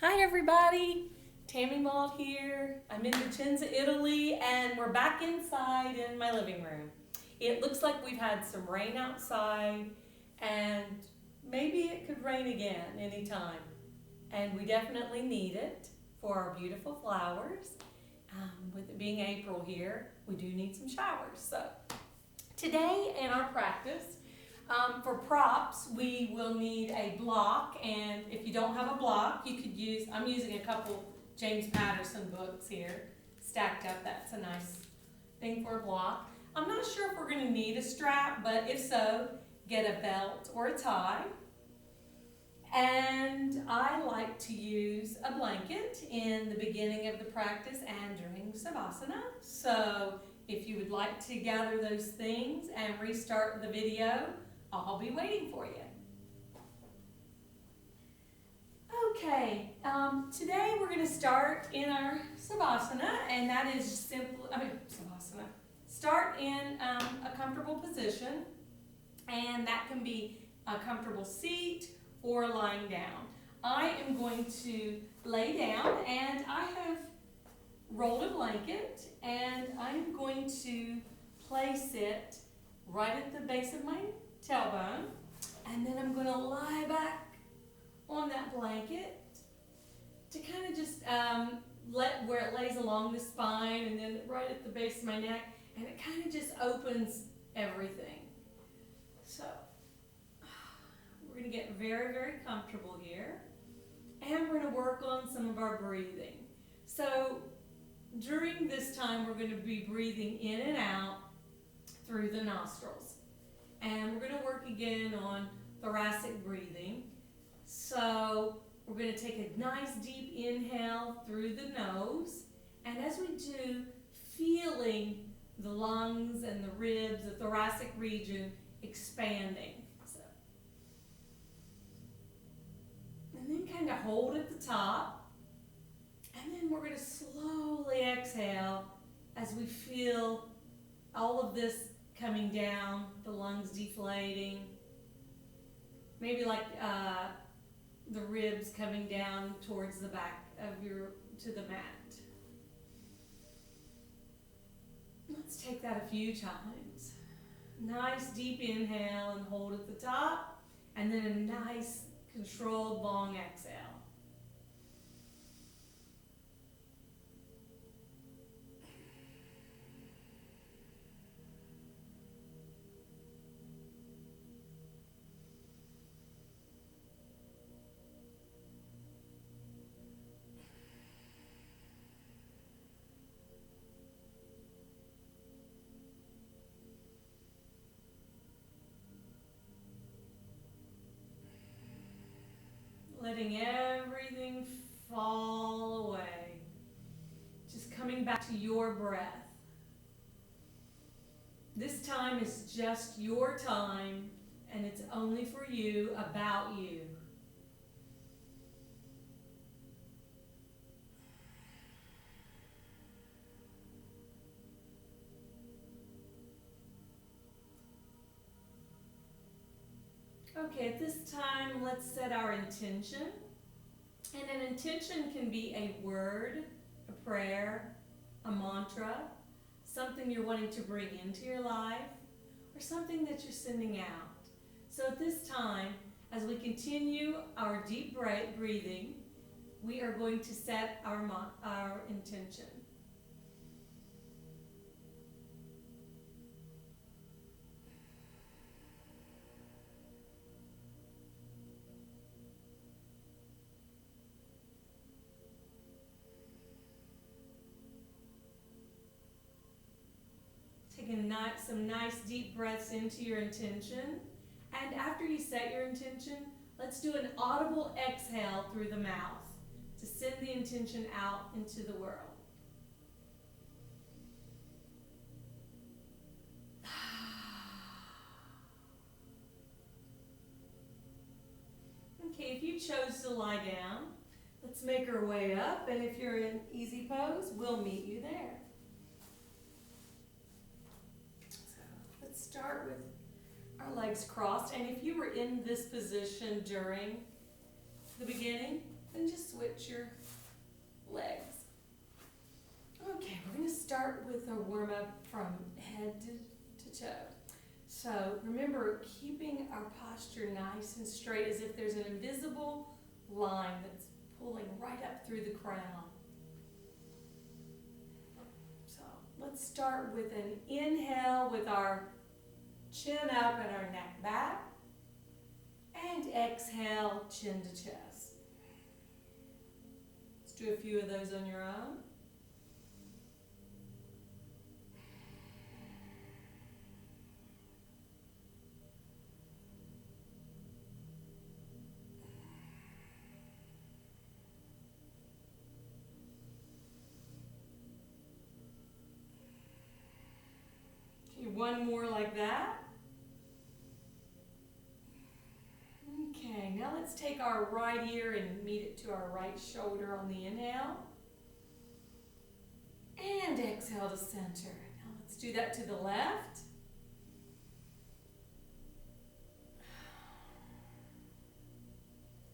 Hi everybody, Tammie Maud here. I'm in Vicenza, Italy, and we're back inside in my living room. It looks like we've had some rain outside, and maybe it could rain again anytime. And we definitely need it for our beautiful flowers. With it being April here, we do need some showers. So today in our practice, for props, we will need a block, and if you don't have a block, you could use, I'm using a couple James Patterson books here, stacked up. That's a nice thing for a block. I'm not sure if we're going to need a strap, but if so, get a belt or a tie. And I like to use a blanket in the beginning of the practice and during Savasana. So if you would like to gather those things and restart the video, I'll be waiting for you. Okay, today we're going to start in our Savasana, and that is Savasana. Start in a comfortable position, and that can be a comfortable seat or lying down. I am going to lay down, and I have rolled a blanket, and I'm going to place it right at the base of my tailbone, and then I'm going to lie back on that blanket to kind of just let where it lays along the spine and then right at the base of my neck, and it kind of just opens everything. So we're going to get very, very comfortable here, and we're going to work on some of our breathing. So during this time, we're going to be breathing in and out through the nostrils. And we're going to work again on thoracic breathing. So we're going to take a nice deep inhale through the nose. And as we do, feeling the lungs and the ribs, the thoracic region expanding. So, and then kind of hold at the top. And then we're going to slowly exhale as we feel all of this coming down, the lungs deflating, maybe like the ribs coming down towards the back of to the mat. Let's take that a few times. Nice deep inhale and hold at the top, and then a nice controlled long exhale. Letting everything fall away. Just coming back to your breath. This time is just your time, and it's only for you, about you. Okay, at this time, let's set our intention. And an intention can be a word, a prayer, a mantra, something you're wanting to bring into your life, or something that you're sending out. So at this time, as we continue our deep breathing, we are going to set our intention. Taking some nice deep breaths into your intention. And after you set your intention, let's do an audible exhale through the mouth to send the intention out into the world. Okay, if you chose to lie down, let's make our way up. And if you're in easy pose, we'll meet you there. Let's start with our legs crossed, and if you were in this position during the beginning, then just switch your from head to toe. So remember, keeping our posture nice and straight as if there's an invisible line that's pulling right up through the crown. So let's start with an inhale with our chin up and our neck back. And exhale, chin to chest. Let's do a few of those on your own. Okay, one more like that. Okay, now let's take our right ear and meet it to our right shoulder on the inhale. And exhale to center. Now let's do that to the left.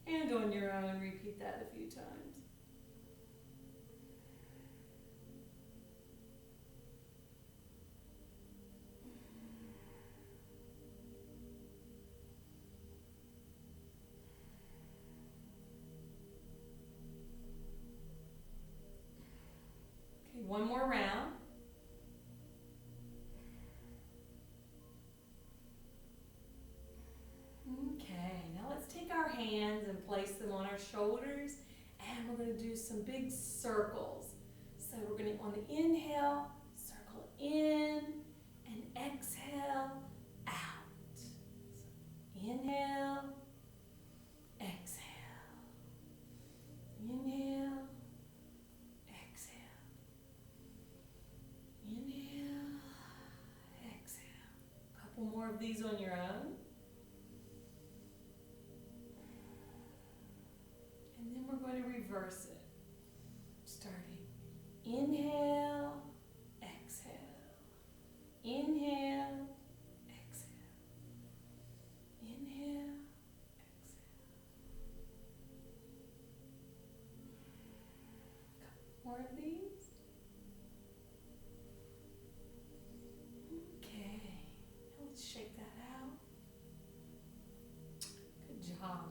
And on your own, repeat that a few times. One more round. Okay, now let's take our hands and place them on our shoulders, and we're going to do some big circles. So we're going to, on the inhale, circle in, and exhale, out. So inhale, exhale, inhale, inhale, exhale. A couple more of these on your own. And then we're going to reverse it. Starting inhale, exhale, inhale, exhale, inhale, exhale. A couple more of these. Shake that out. Good job.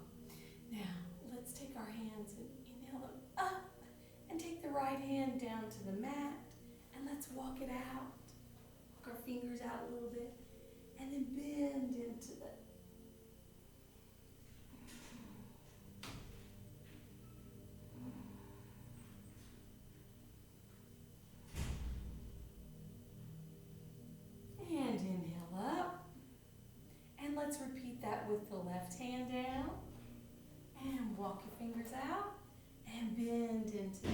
Now, let's take our hands and inhale them up and take the right hand down to the mat and let's walk it out. Walk our fingers out a little bit and then bend into the and inhale up. And let's repeat that with the left hand down. And walk your fingers out and bend into it.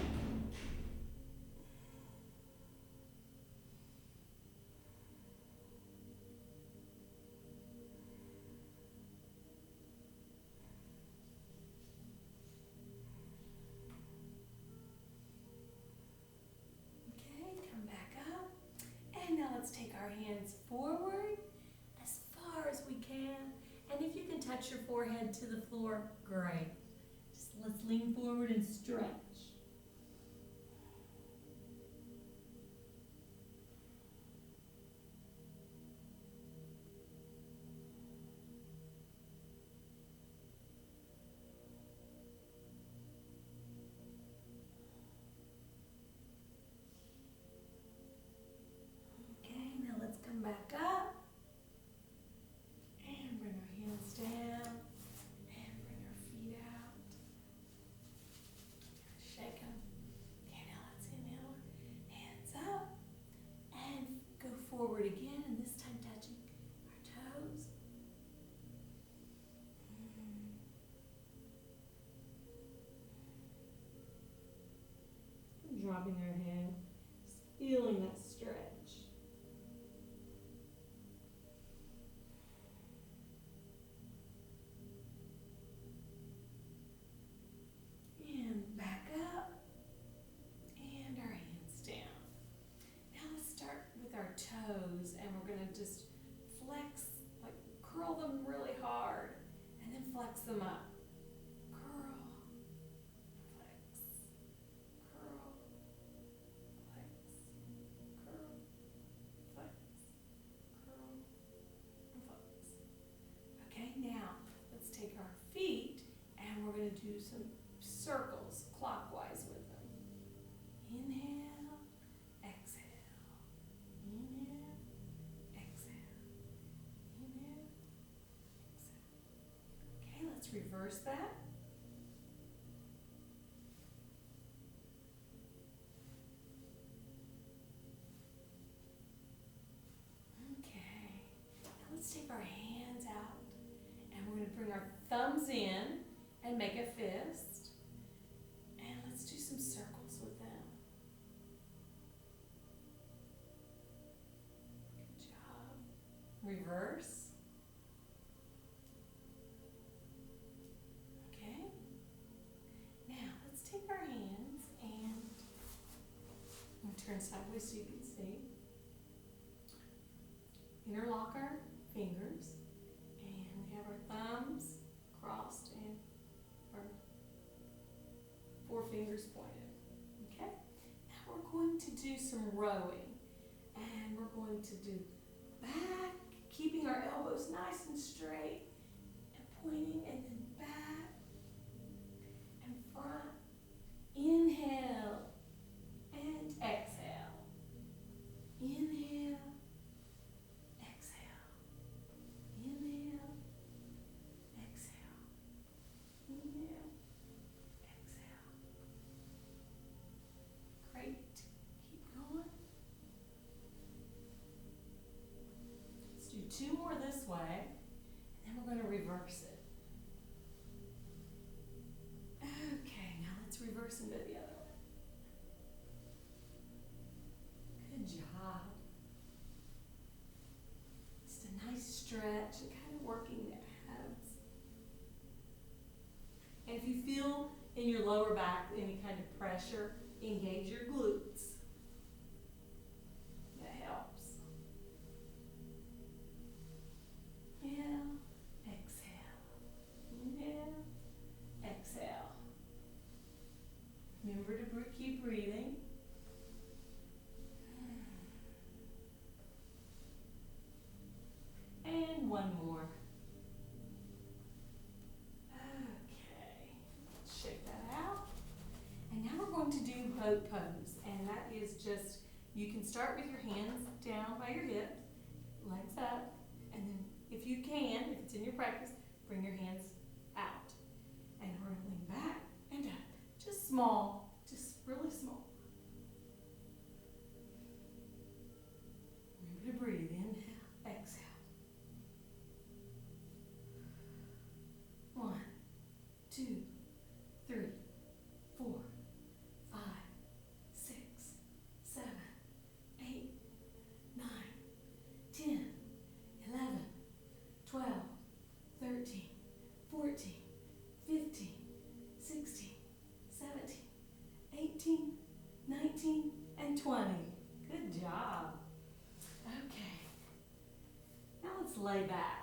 Okay, come back up. And now let's take our hands forward as far as we can. And if you can touch your forehead to the floor, great. Just let's lean forward and stretch. Okay, now let's come back up. And bring our hands down. And bring our feet out. Shake them. Okay, now let's inhale. Hands up. And go forward again, and this time touching our toes. Dropping our head. Just feeling that stretch. And back up. And our hands down. Now let's start with our toes, and we're going to just flex, like curl them really hard, and then flex them up. Curl, flex, curl, reverse that. Okay, now let's take our hands out and we're going to bring our thumbs in and make a fist. And let's do some circles with them. Good job. Reverse. Okay. Now let's take our hands and I'm going to turn sideways so you can see. Interlock our fingers and we have our thumbs crossed and our four fingers pointed. Okay? Now we're going to do some rowing and we're going to do back, keeping our elbows nice and straight and pointing, and then back and front. Inhale and exhale. Inhale. Exhale. Inhale. Exhale. Inhale. Exhale. Great. Keep going. Let's do two more this way, and then we're going to reverse it. Okay, now let's reverse and go the other way. Good job. Just a nice stretch and kind of working the abs. And if you feel in your lower back any kind of pressure, engage your glutes. That helps. Inhale, exhale. Inhale, exhale. Remember to keep breathing. And one more. Okay, let's shake that out. And now we're going to do boat pose. And that is just, you can start with your hands down by your hips, legs up, and then if you can, if it's in your practice, bring your hands out. And we're going to lean back and up. Just small, just really small. Remember to breathe. Inhale, exhale. 1, 2, 3, 4, 5, 6, 7, 8, 9, 10, 11, 12, 13, 14, 15, 16, 17, 18, 19, and 20. Good job. Okay. Now let's lay back.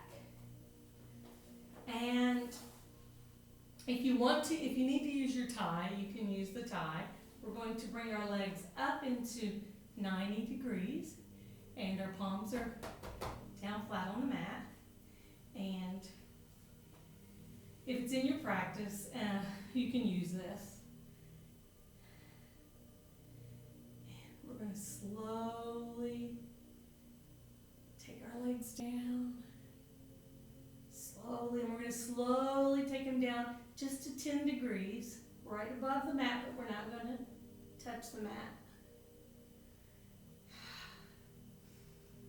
And if you want to, if you need to use your tie, you can use the tie. We're going to bring our legs up into 90 degrees and our palms are down flat on the mat. And if it's in your practice, you can use this. And we're going to slowly take our legs down. Slowly, and we're going to slowly take them down just to 10 degrees, right above the mat, but we're not going to touch the mat.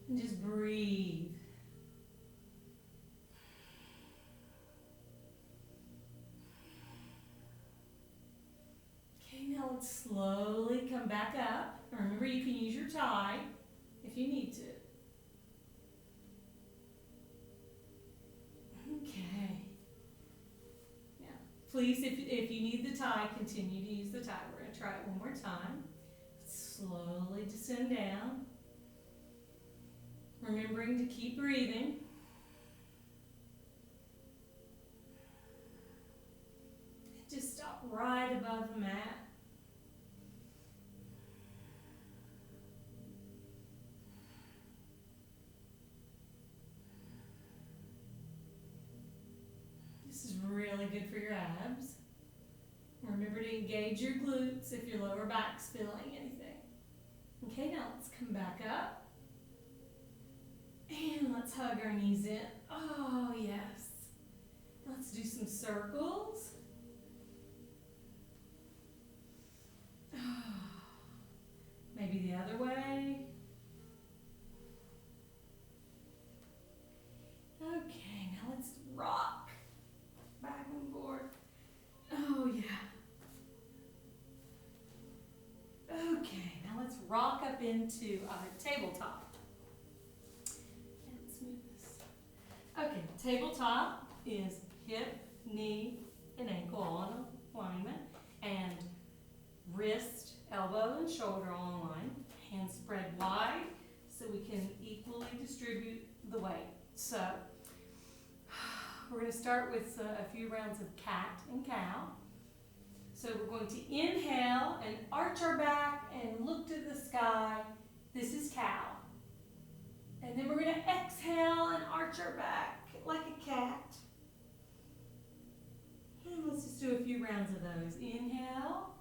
And just breathe. Okay, now let's slowly come back up. Remember, you can use your tie if you need to. Okay. Now, please, if you need the tie, continue to use the tie. We're going to try it one more time. Slowly descend down. Remembering to keep breathing. Just stop right above the mat. This is really good for your abs. Remember to engage your glutes if your lower back's feeling anything. Okay, now let's come back up. And let's hug our knees in. Oh, yes. Let's let's do some circles. Maybe the other way. Okay, now let's rock back and forth. Oh yeah. Okay, now let's rock up into tabletop. Let's move this. Okay, tabletop is hip, knee, and ankle all in alignment, and wrist, elbow, and shoulder all in line. Hands spread wide so we can equally distribute the weight. So we're going to start with a few rounds of cat and cow. So we're going to inhale and arch our back and look to the sky. This is cow. And then we're going to exhale and arch our back like a cat. And let's just do a few rounds of those. Inhale.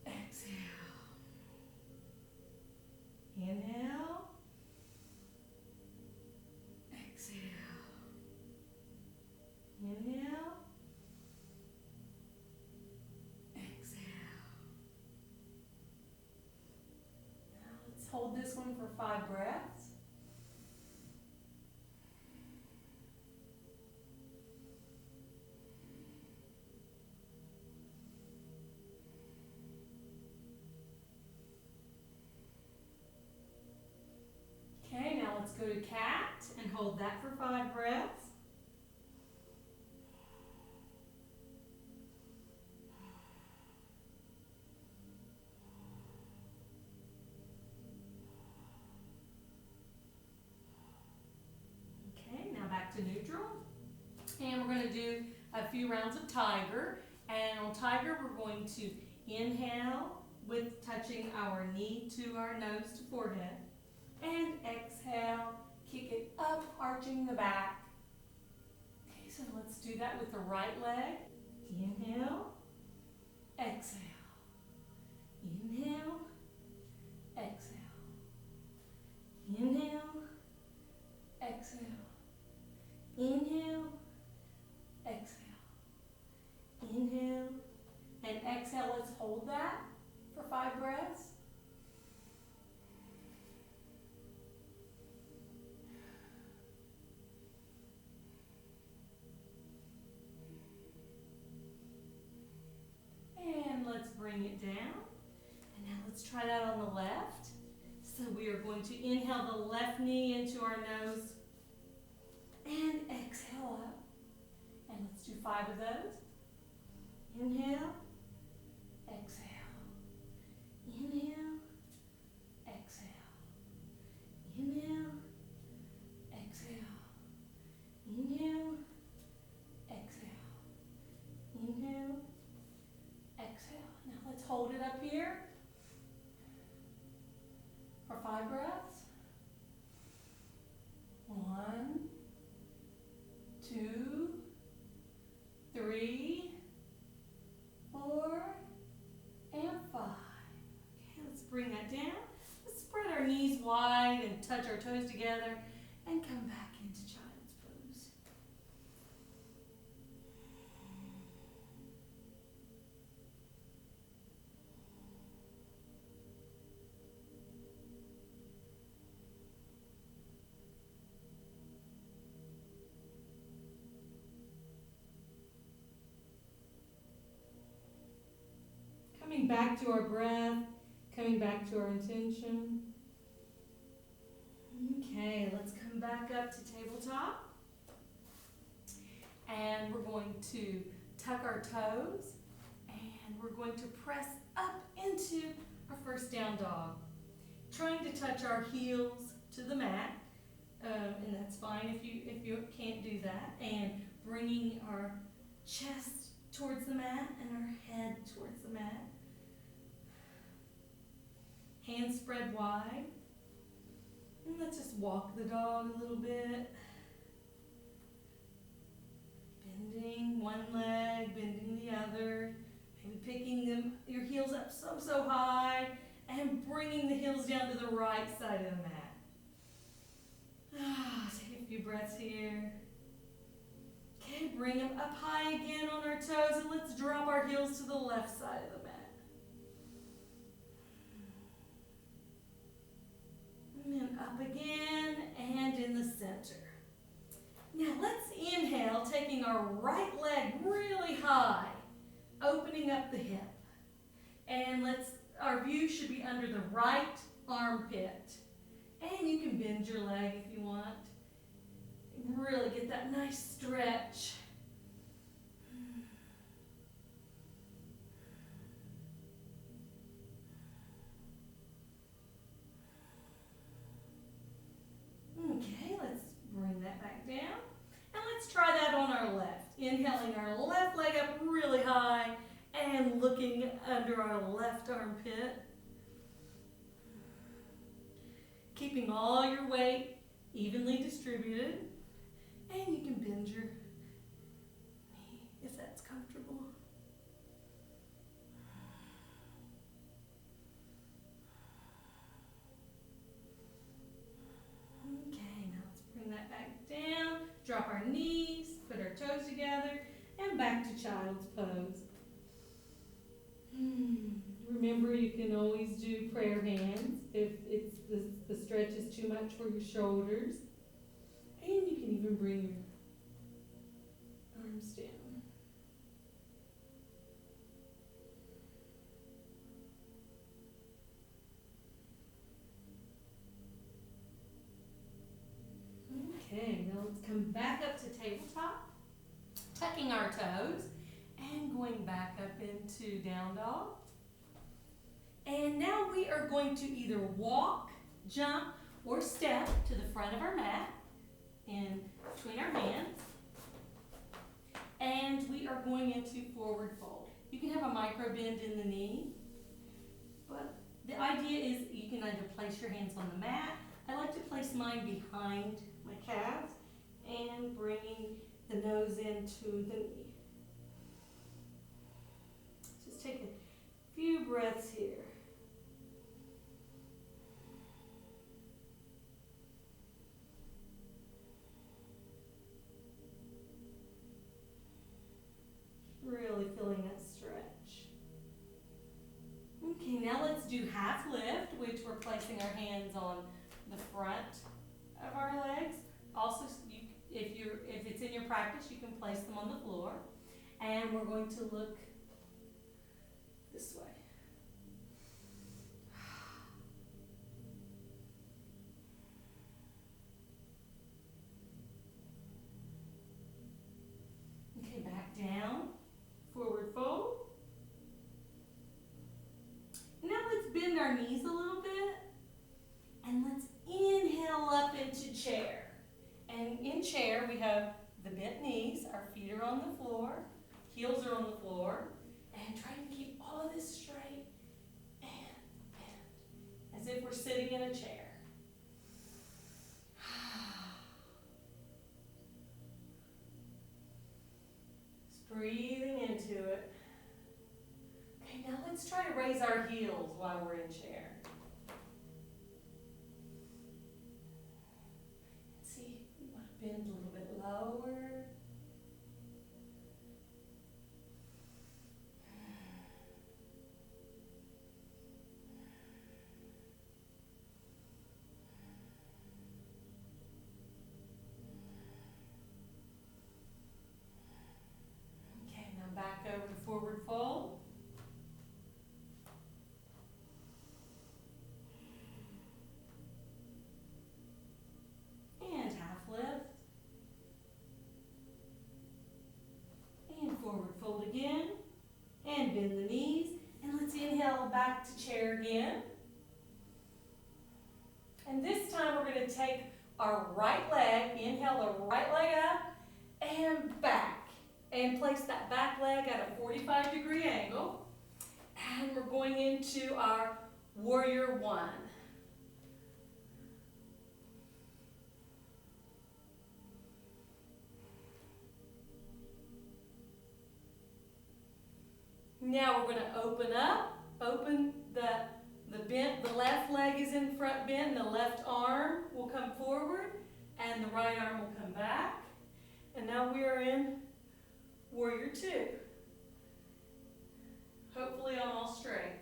Exhale. Inhale. Exhale. Inhale. Hold this one for 5 breaths. Okay, now let's go to cat and hold that for 5 breaths. To neutral, and we're going to do a few rounds of tiger. And on tiger, we're going to inhale with touching our knee to our nose to forehead, and exhale, kick it up, arching the back. Okay, so let's do that with the right leg. Inhale, exhale, inhale, exhale, inhale, exhale. Inhale, exhale, inhale, and exhale. Let's hold that for 5 breaths. And let's bring it down. And now let's try that on the left. So we are going to inhale the left knee into our nose. And exhale up. And let's do 5 of those. Inhale, exhale, inhale, exhale, inhale, exhale, inhale, exhale, inhale, exhale. Now let's hold it up here for 5 breaths. 1, 2, 3, 4, and 5. Okay, let's bring that down. Let's spread our knees wide and touch our toes together and come back into child's pose. Coming back to our breath, coming back to our intention. Okay, let's come back up to tabletop. And we're going to tuck our toes, and we're going to press up into our first down dog. Trying to touch our heels to the mat, and that's fine if you can't do that. And bringing our chest towards the mat and our head towards the mat. Hands spread wide. And let's just walk the dog a little bit. Bending one leg, bending the other. Maybe picking your heels up so high and bringing the heels down to the right side of the mat. Take a few breaths here. Okay, bring them up high again on our toes, and let's drop our heels to the left side of the mat. And then up again and in the center. Now let's inhale, taking our right leg really high, opening up the hip. And our view should be under the right armpit. And you can bend your leg if you want. Really get that nice stretch. Okay, let's bring that back down. And let's try that on our left. Inhaling our left leg up really high and looking under our left armpit. Keeping all your weight evenly distributed. And you can bend your knee if that's comfortable. Okay, now let's bring that back down. Drop our knees, put our toes together, and back to child's pose. Remember, you can always do prayer hands if the stretch is too much for your shoulders. And you can even bring your arms down. Okay, now let's come back up to tabletop, tucking our toes, and going back up into down dog. And now we are going to either walk, jump, or step to the front of our mat in between our hands. And we are going into forward fold. You can have a micro bend in the knee, but the idea is you can either place your hands on the mat. I like to place mine behind my calves and bringing the nose into the knee. Just take a few breaths here. Really feeling that stretch. Okay, now let's do half lift, which we're placing our hands on the front of our legs. Also, if it's in your practice, you can place them on the floor. And we're going to look this way. Okay, back down. Forward fold. Now let's bend our knees a little bit. And let's inhale up into chair. And in chair, we have the bent knees. Our feet are on the floor. Heels are on the floor. And try to keep all of this straight and bent. As if we're sitting in a chair. Breathing into it. Okay, now let's try to raise our heels while we're in chair. See, we want to bend a little bit lower. Back over to forward fold. And half lift. And forward fold again. And bend the knees. And let's inhale back to chair again. And this time we're going to take our right leg, inhale the right leg up and back. And place that back leg at a 45-degree angle. And we're going into our warrior one. Now we're going to open up. Open the bent. The left leg is in front bent. And the left arm will come forward. And the right arm will come back. And now we are in warrior two. Hopefully I'm all straight.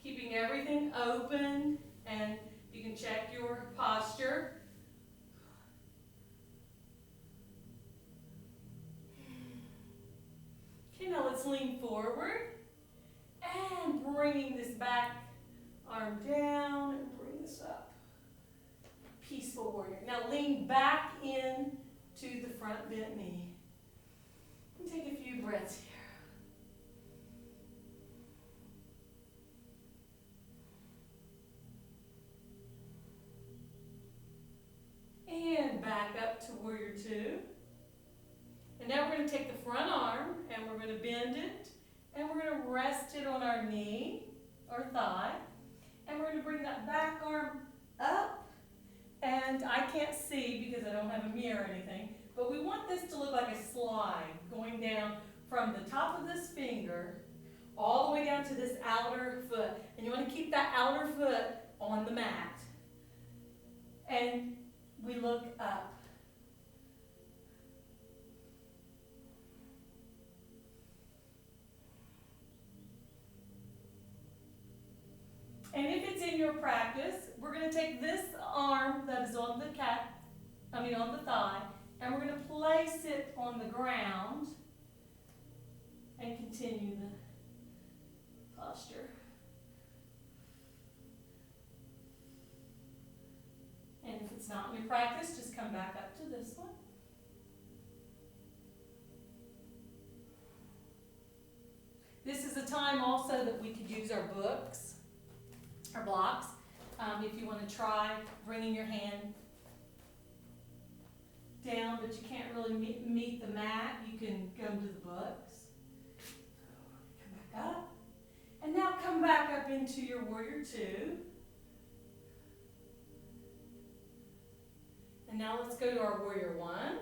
Keeping everything open, and you can check your posture. Okay, now let's lean forward and bringing this back arm down and bring this up. Peaceful warrior. Now lean back in to the front bent knee. And take a few breaths here. And back up to warrior two. And now we're going to take the front arm and we're going to bend it and we're going to rest it on our knee or thigh. And we're going to bring that back arm up. And I can't see because I don't have a mirror or anything, but we want this to look like a slide going down from the top of this finger all the way down to this outer foot. And you want to keep that outer foot on the mat. And we look up. And if it's in your practice, we're going to take this arm that is on the on the thigh, and we're going to place it on the ground and continue the posture. And if it's not in your practice, just come back up to this one. This is a time also that we could use our books, our blocks. If you want to try bringing your hand down, but you can't really meet the mat, you can go to the books. Come back up. And now come back up into your warrior two. And now let's go to our warrior one.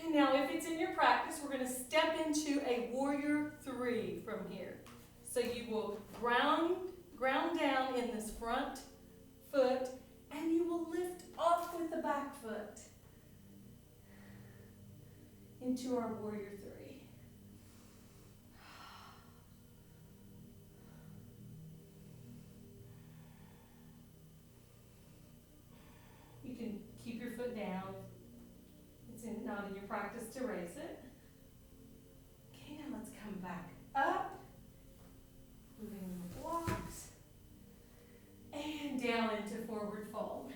And now if it's in your practice, we're going to step into a warrior three from here. So you will ground down in this front foot, and you will lift off with the back foot into our warrior three. You can keep your foot down. It's not in your practice to raise it. Okay, now let's come back up. Moving the blocks. And down into forward fold.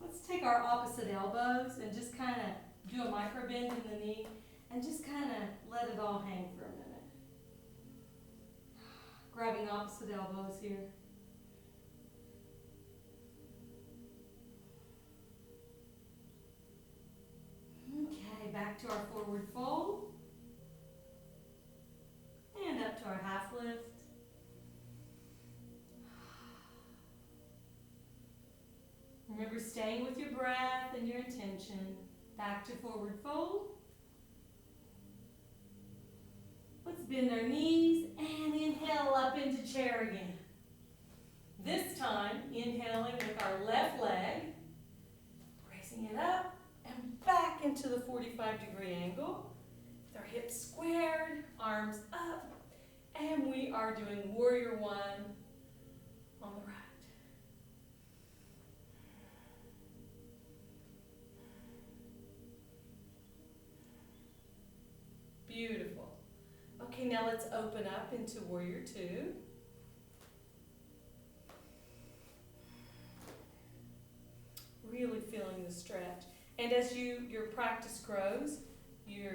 Let's take our opposite elbows and just kind of do a micro bend in the knee and just kind of let it all hang for a minute. Grabbing opposite elbows here. Okay, back to our forward fold. And up to our half lift. Remember staying with your breath and your intention. Back to forward fold. Let's bend our knees and inhale up into chair again. This time, inhaling with our left leg, raising it up and back into the 45-degree angle. With our hips squared, arms up, and we are doing warrior one on the right. Beautiful. Okay, now let's open up into warrior two. Really feeling the stretch. And as your practice grows, your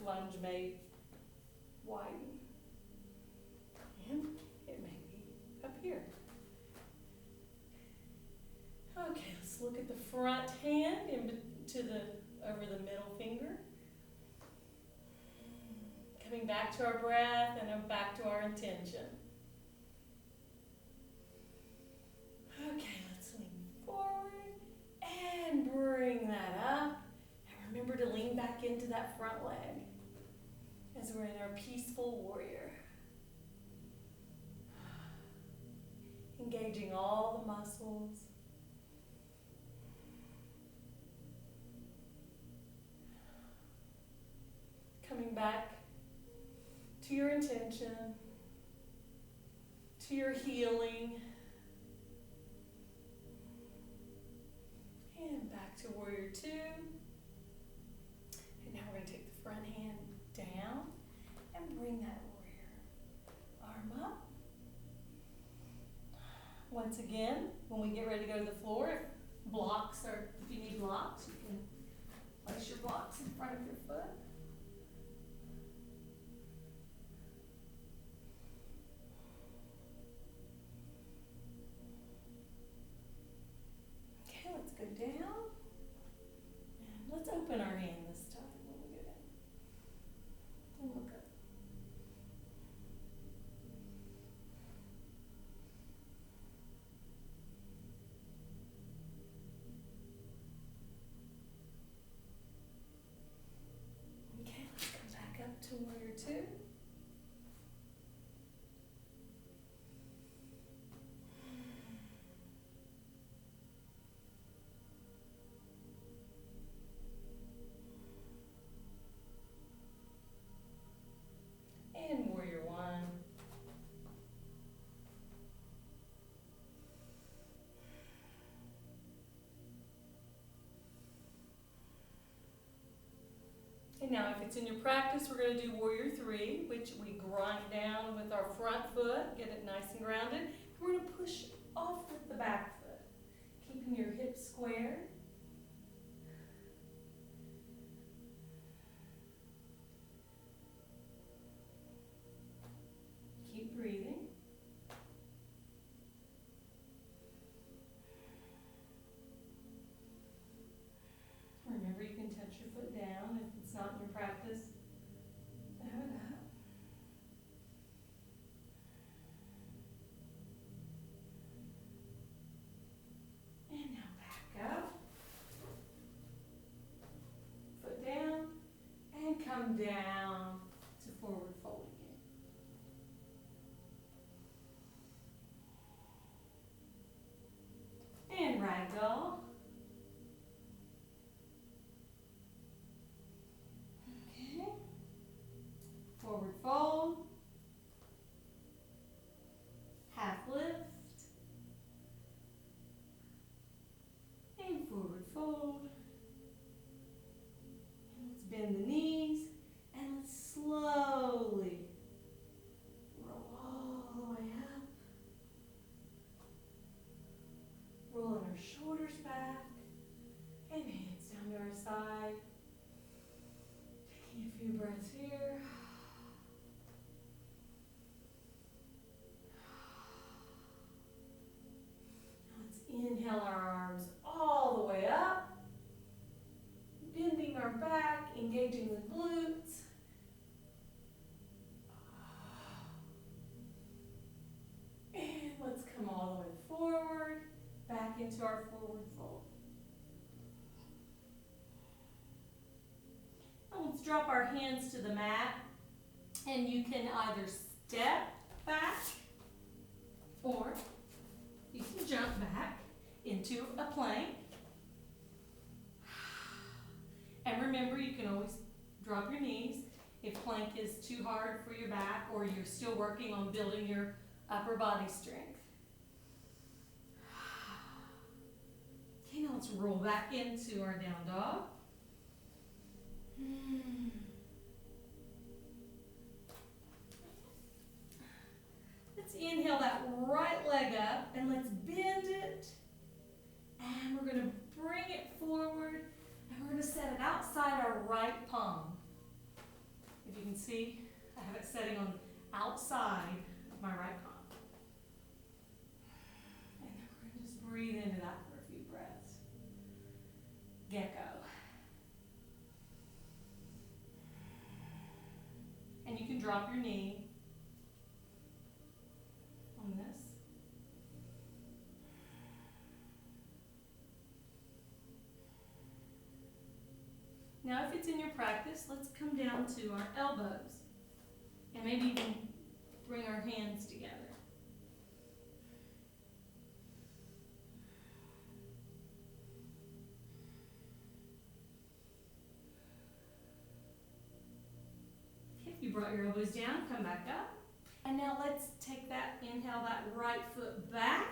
lunge may widen. And it may be up here. Okay, let's look at the front hand over the middle finger. Coming back to our breath and then back to our intention. Okay, let's lean forward and bring that up. And remember to lean back into that front leg as we're in our peaceful warrior. engaging all the muscles. Coming back to your intention, to your healing, and back to warrior two. And now we're going to take the front hand down and bring that warrior arm up. Once again, when we get ready to go to the floor, if you need blocks, you can place your blocks in front of your foot. Okay, let's go down. And let's open our hand this time when we go down. And look up. Okay, let's come back up to warrior two. And warrior one. And now if it's in your practice, we're going to do warrior three, which we grind down with our front foot, get it nice and grounded. We're going to push off with the back foot, keeping your hips square. Keep breathing. Remember, you can touch your foot down if it's not in your practice. Bow it up. And now back up. Foot down. And come down to forward fold again. And ragdoll. Okay. Forward fold. Half lift. And forward fold. And let's bend the knees. And let's slowly roll all the way up. Rolling our shoulders back. And hands down to our side. Taking a few breaths here. Now let's inhale our arms all the way up. Bending our back, engaging the glutes. And let's come all the way forward, back into our forward fold. And let's drop our hands to the mat, and you can either step back or you can jump back into a plank. And remember, you can always drop your knees if plank is too hard for your back or you're still working on building your upper body strength. Okay, now let's roll back into our down dog. Let's inhale that right leg up and let's bend it. And we're going to bring it forward and we're going to set it outside our right palm. If you can see, I have it setting on outside of my right palm. And then we're going to just breathe into that for a few breaths. Gecko. And you can drop your knee on this. Now if it's in your practice, let's come down to our elbows and maybe even bring our hands together. brought your elbows down, come back up. And now let's take that, inhale that right foot back,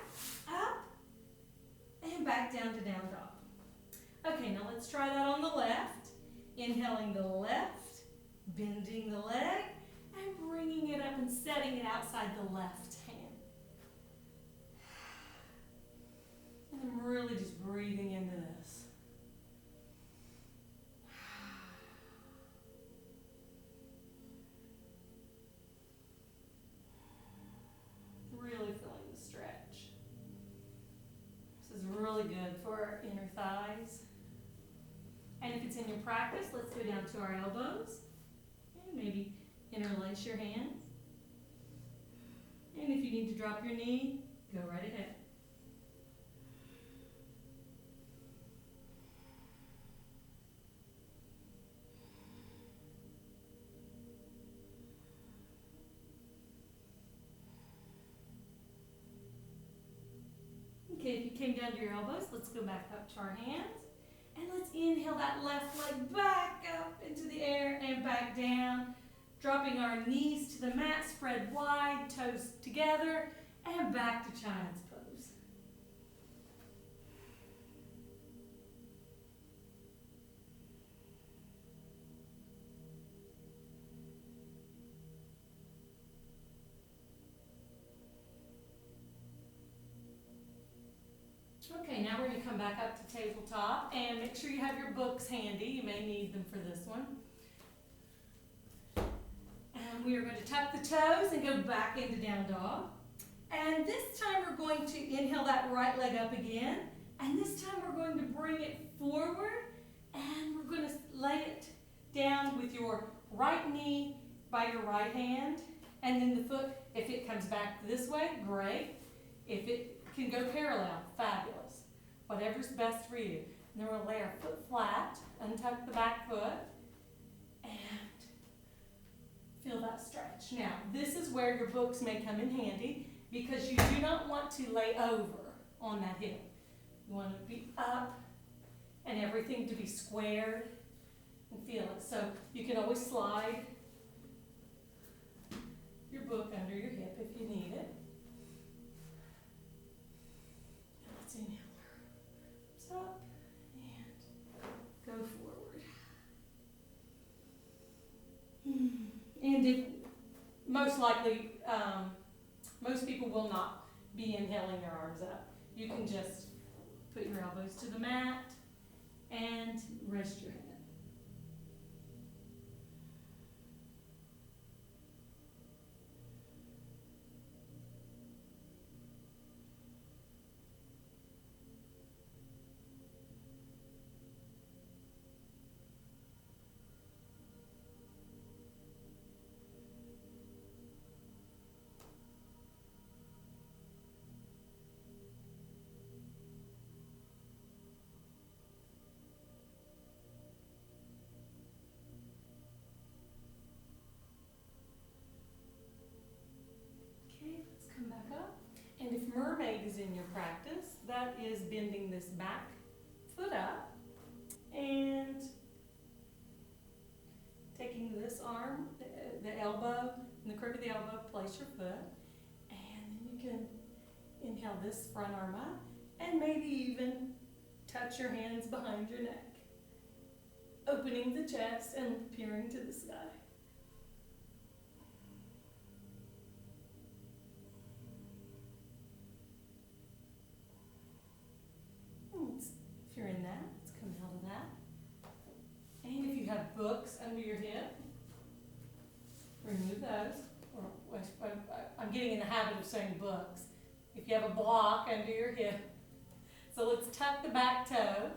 up, and back down to down dog. Okay, now let's try that on the left. Inhaling the left, bending the leg, and bringing it up and setting it outside the left hand. And I'm really just breathing into this. Really feeling the stretch. This is really good for our inner thighs. And if it's in your practice, let's go down to our elbows. And maybe interlace your hands. And if you need to drop your knee, go right ahead. Okay, if you came down to your elbows, let's go back up to our hands. And let's inhale that left leg back up into the air and back down. Dropping our knees to the mat, spread wide, toes together, and back to child's pose. Okay, now we're going to come back up to tabletop and make sure you have your books handy. You may need them for this one. And we are going to tuck the toes and go back into down dog. And this time we're going to inhale that right leg up again. And this time we're going to bring it forward and we're going to lay it down with your right knee by your right hand. And then the foot, if it comes back this way, great. If it can go parallel, fabulous. Whatever's best for you. And then we'll lay our foot flat, untuck the back foot, and feel that stretch. Now, this is where your books may come in handy because you do not want to lay over on that hip. You want to be up and everything to be squared and feel it. So you can always slide your book under your hip if you need it. Let's inhale. Up and go forward. And if, most likely, most people will not be inhaling their arms up. You can just put your elbows to the mat and rest your head. Come back up. And if mermaid is in your practice, that is bending this back foot up and taking this arm, the elbow, in the crook of the elbow, place your foot. And then you can inhale this front arm up and maybe even touch your hands behind your neck, opening the chest and peering to the sky. If you're in that, let's come out of that. And if you have books under your hip, remove those. Or I'm getting in the habit of saying books. If you have a block under your hip. So let's tuck the back toe.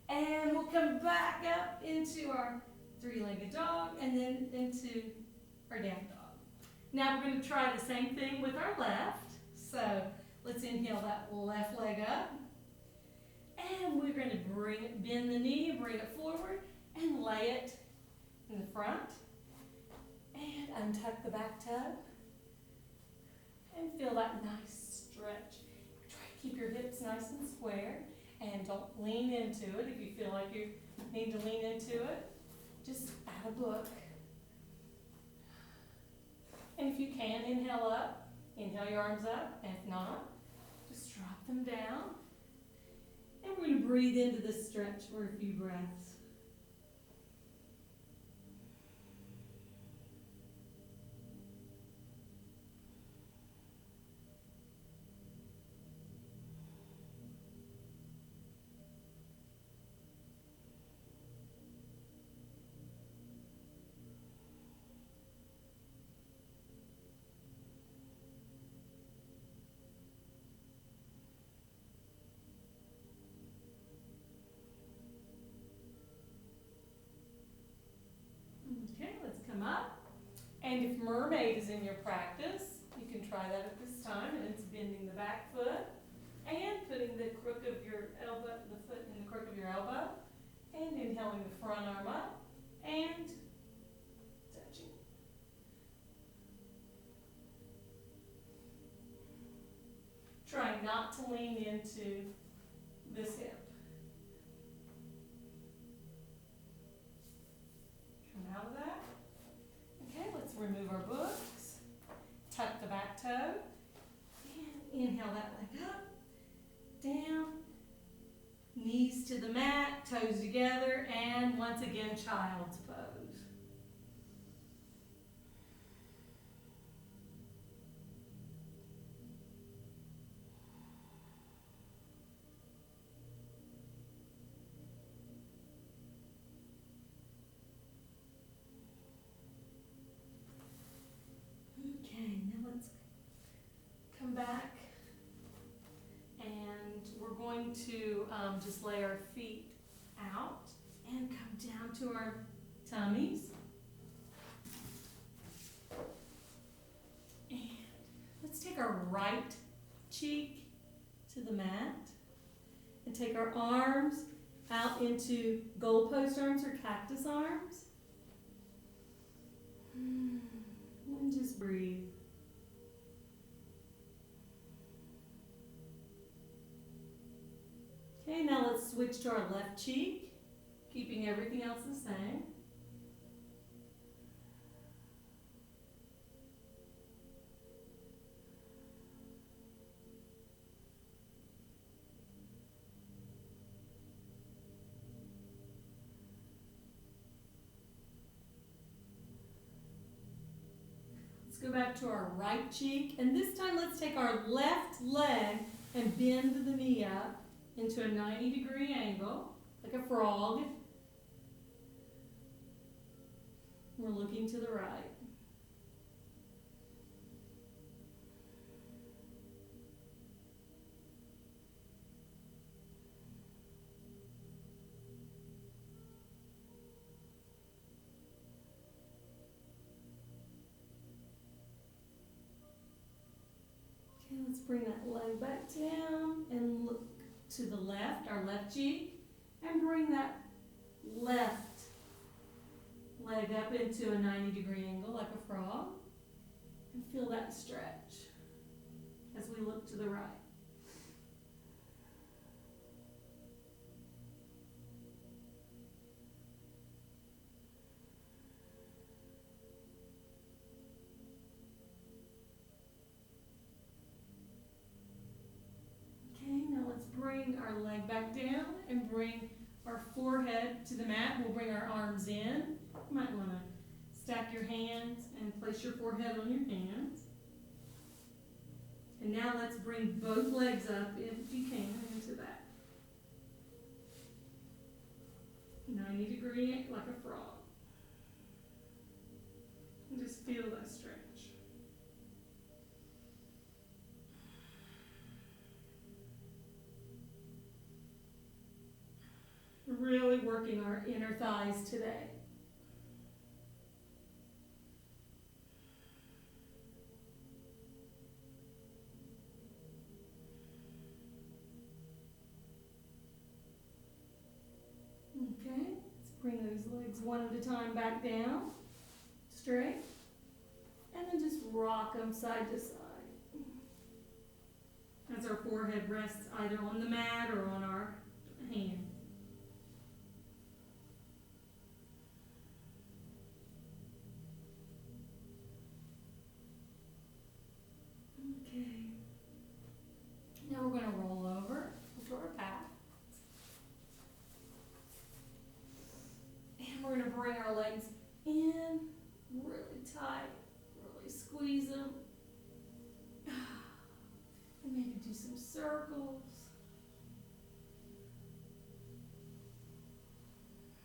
And we'll come back up into our three-legged dog and then into our down dog. Now we're going to try the same thing with our left. So let's inhale that left leg up. And we're going to bend the knee, bring it forward, and lay it in the front. And untuck the back toe. And feel that nice stretch. Try to keep your hips nice and square. And don't lean into it. If you feel like you need to lean into it, just add a book. And if you can, inhale up. Inhale your arms up. And if not, just drop them down. And we're going to breathe into this stretch for a few breaths. Okay, let's come up. And if mermaid is in your practice, you can try that at this time, and it's bending the back foot and putting the crook of your elbow, the foot in the crook of your elbow, and inhaling the front arm up and touching. Try not to lean into this hip. Come out of that. Okay, let's remove our books. Tuck the back toe. And inhale that leg up, down, knees to the mat, toes together, and once again, child's pose. Okay, now let's come back. And we're going to just lay our feet out and come down to our tummies. And let's take our right cheek to the mat and take our arms out into goalpost arms or cactus arms. And just breathe. Okay, now let's switch to our left cheek, keeping everything else the same. Let's go back to our right cheek, and this time let's take our left leg and bend the knee up into a 90-degree angle, like a frog. We're looking to the right. Okay, let's bring that leg back down and look to the left, our left cheek, and bring that left leg up into a 90-degree angle like a frog, and feel that stretch as we look to the right. Bring our leg back down and bring our forehead to the mat. We'll bring our arms in. You might want to stack your hands and place your forehead on your hands. And now let's bring both legs up, if you can, into that 90-degree like a frog. And just feel that stretch. Really working our inner thighs today. Okay, let's bring those legs one at a time back down, straight, and then just rock them side to side. As our forehead rests either on the mat or on our hand. we're going to roll over onto our back. And we're going to bring our legs in really tight, really squeeze them. And maybe do some circles.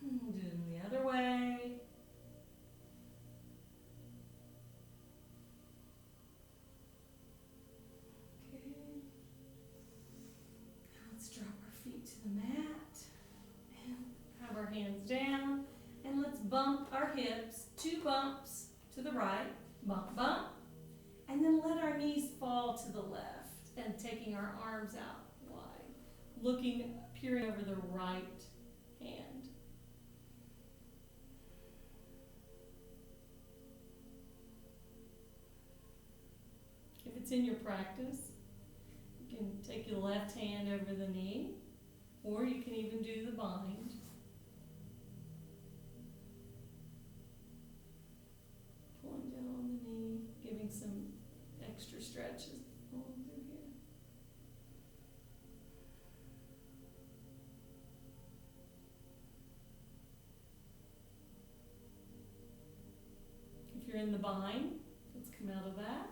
Do them the other way. Okay. Now let's drop our feet to the mat and have our hands down. And let's bump our hips, 2 bumps to the right, bump, bump. And then let our knees fall to the left and taking our arms out wide, peering over the right hand. If it's in your practice, you can take your left hand over the knee, or you can even do the bind. Pulling down on the knee, giving some extra stretches along through here. If you're in the bind, let's come out of that.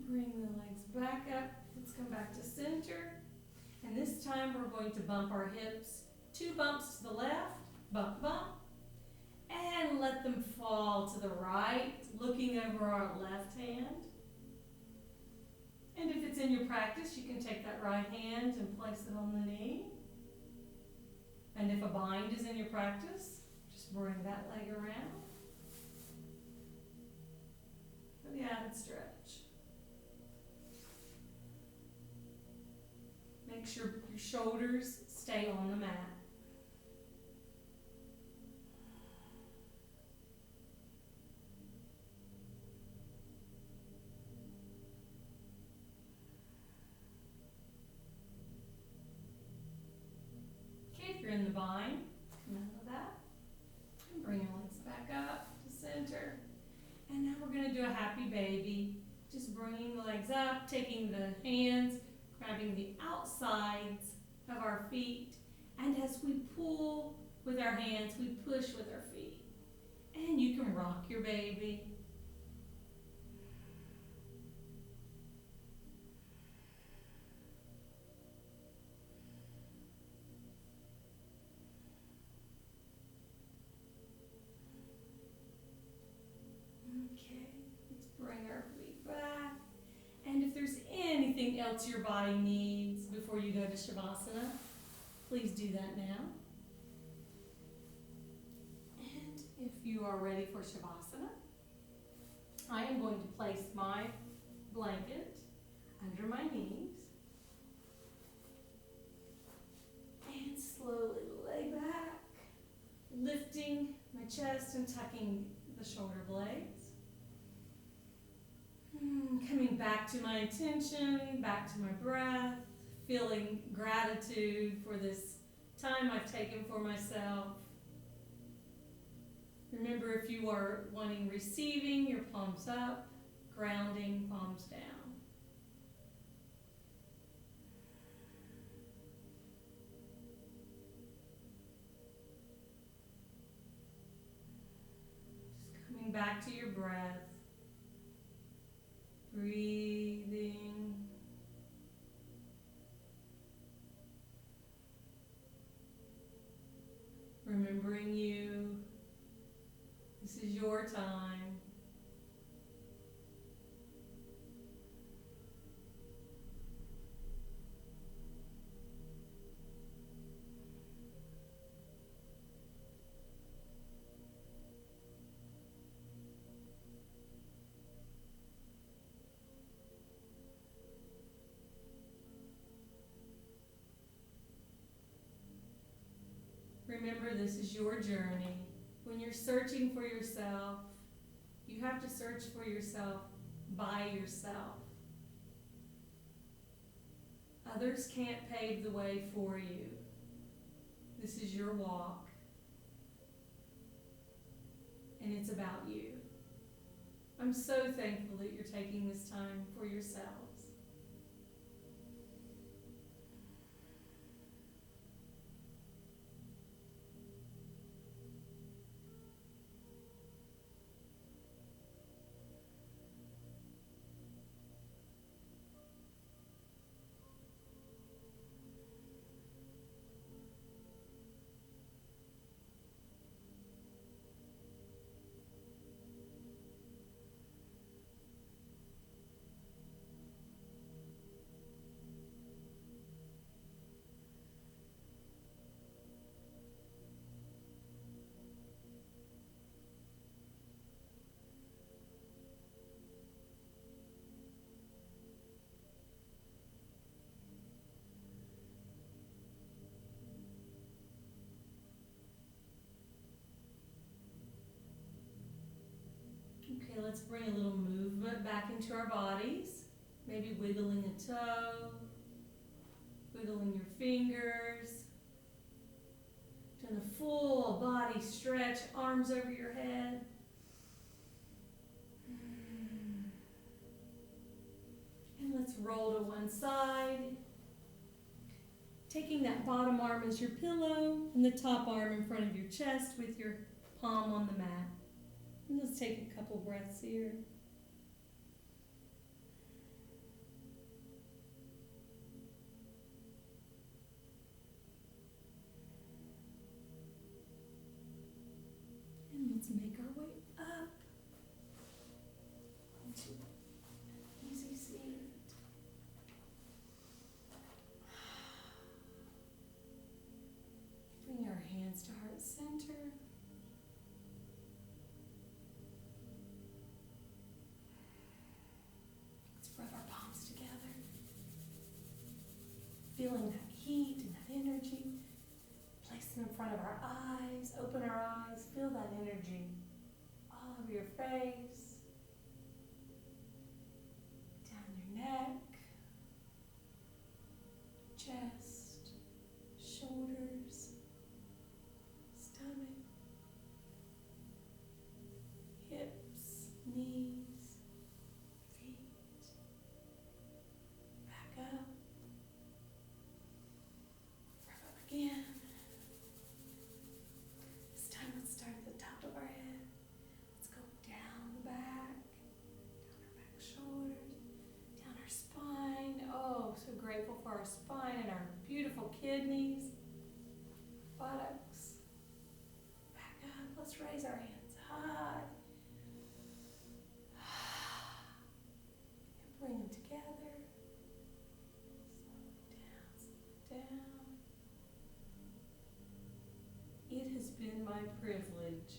Bring the legs back up. Let's come back to center. And this time we're going to bump our hips. 2 bumps to the left, bump, bump. And let them fall to the right, looking over our left hand. And if it's in your practice, you can take that right hand and place it on the knee. And if a bind is in your practice, just bring that leg around for the added stretch. Make sure your shoulders stay on the mat. Okay, if you're in the bind, come out of that. And bring your legs back up to center. And now we're going to do a happy baby. Just bringing the legs up, taking the hands, grabbing the outsides of our feet, and as we pull with our hands, we push with our feet. And you can rock your baby. Okay, let's bring our feet back. And if there's anything else your body needs before you go to Shavasana, please do that now. And if you are ready for Shavasana, I am going to place my blanket under my knees and slowly lay back, lifting my chest and tucking the shoulder blades. Coming back to my intention, back to my breath, feeling gratitude for this time I've taken for myself. Remember, if you are wanting receiving, your palms up, grounding, palms down. Just coming back to your breath. Breathing. Remembering you. This is your time. Remember, this is your journey. When you're searching for yourself, you have to search for yourself by yourself. Others can't pave the way for you. This is your walk. And it's about you. I'm so thankful that you're taking this time for yourselves. Okay, let's bring a little movement back into our bodies. Maybe wiggling a toe, wiggling your fingers. Doing a full body stretch, arms over your head. And let's roll to one side. Taking that bottom arm as your pillow and the top arm in front of your chest with your palm on the mat. And let's take a couple breaths here. And let's make our way up into an easy seat. Bring our hands to heart center. Let's rub our palms together. Feeling that heat and that energy. Place them in front of our eyes. Open our eyes. Feel that energy all over your face. Down your neck. Chest. Shoulders. Stomach, hips, knees, feet, back up, wrap up again. This time let's start at the top of our head. Let's go down the back, down our back shoulders, down our spine. Oh, so grateful for our spine and our beautiful kidneys, buttocks. Let's raise our hands high. And bring them together. Slow down, slow down. It has been my privilege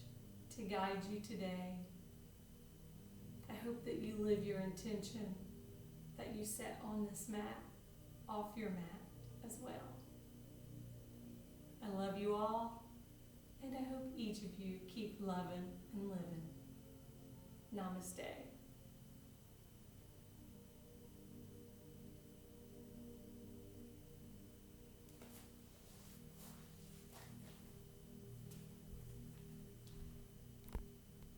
to guide you today. I hope that you live your intention that you set on this mat, off your mat as well. I love you all. And I hope each of you keep loving and living. Namaste.